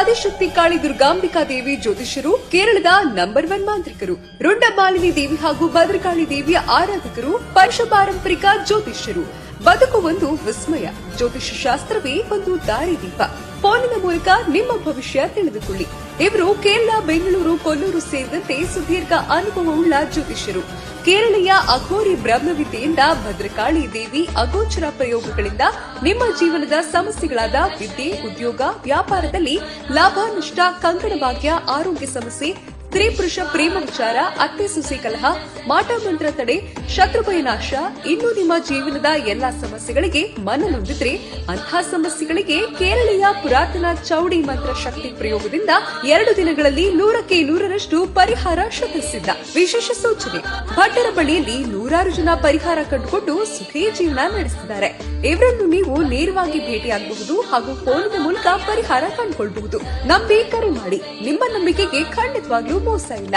ಆದಿಶಕ್ತಿ ಕಾಳಿ ದುರ್ಗಾಂಬಿಕಾ ದೇವಿ ಜ್ಯೋತಿಷ್ಯರು, ಕೇರಳದ ನಂಬರ್ 1 ಮಾಂತ್ರಿಕರು, ರುಂಡಮಾಲಿನಿ ದೇವಿ ಹಾಗೂ ಭದ್ರಕಾಳಿ ದೇವಿಯ ಆರಾಧಕರು, ಪಂಚ ಪಾರಂಪರಿಕ ಜ್ಯೋತಿಷ್ಯರು. ಬದುಕು ಒಂದು ವಿಸ್ಮಯ, ಜ್ಯೋತಿಷ್ಯ ಶಾಸ್ತ್ರವೇ ಒಂದು ದಾರಿದೀಪ. ಫೋನಿನ ಮೂಲಕ ನಿಮ್ಮ ಭವಿಷ್ಯ ತಿಳಿದುಕೊಳ್ಳಿ. ಇವರು ಕೇರಳ, ಬೆಂಗಳೂರು, ಕೊಲ್ಲೂರು ಸೇರಿದಂತೆ ಸುದೀರ್ಘ ಅನುಭವವುಳ್ಳ ಜ್ಯೋತಿಷ್ಯರು. ಕೇರಳೀಯ ಅಘೋರಿ ಬ್ರಹ್ಮವಿದ್ಯೆಯಿಂದ ಭದ್ರಕಾಳಿ ದೇವಿ ಅಗೋಚರ ಪ್ರಯೋಗಗಳಿಂದ ನಿಮ್ಮ ಜೀವನದ ಸಮಸ್ಯೆಗಳಾದ ವಿದ್ಯೆ, ಉದ್ಯೋಗ, ವ್ಯಾಪಾರದಲ್ಲಿ ಲಾಭ, ನಷ್ಟ, ಕಂಕಣ ಭಾಗ್ಯ, ಆರೋಗ್ಯ ಸಮಸ್ಯೆ, ಸ್ತ್ರೀ ಪುರುಷ ಪ್ರೇಮ ವಿಚಾರ, ಅತ್ತೆ ಸೊಸೆ ಕಲಹ, ಮಾಟ ಮಂತ್ರ ತಡೆ, ಶತ್ರುಭಯ ನಾಶ, ಇನ್ನು ನಿಮ್ಮ ಜೀವನದ ಎಲ್ಲಾ ಸಮಸ್ಯೆಗಳಿಗೆ ಮನನೊಂದಿದ್ರೆ ಅಂತಹ ಸಮಸ್ಯೆಗಳಿಗೆ ಕೇರಳೀಯ ಪುರಾತನ ಚೌಡಿ ಮಂತ್ರ ಶಕ್ತಿ ಪ್ರಯೋಗದಿಂದ 2 ದಿನಗಳಲ್ಲಿ 100ಕ್ಕೆ 100ರಷ್ಟು ಪರಿಹಾರ ಶತಸಿದ್ಧ. ವಿಶೇಷ ಸೂಚನೆ: ಭಟ್ಟರ ಬಳಿಯಲ್ಲಿ 100 ಜನ ಪರಿಹಾರ ಕಂಡುಕೊಂಡು ಸುಖಿ ಜೀವನ ನಡೆಸಿದ್ದಾರೆ. ಇವರನ್ನು ನೀವು ನೇರವಾಗಿ ಭೇಟಿಯಾಗಬಹುದು ಹಾಗೂ ಫೋನಿನ ಮೂಲಕ ಪರಿಹಾರ ಕಂಡುಕೊಳ್ಳಬಹುದು. ನಂಬಿ ಕರೆ ಮಾಡಿ. ನಿಮ್ಮ ನಂಬಿಕೆಗೆ ಖಂಡಿತವಾಗಿಯೂ ಮೋಸ ಇಲ್ಲ.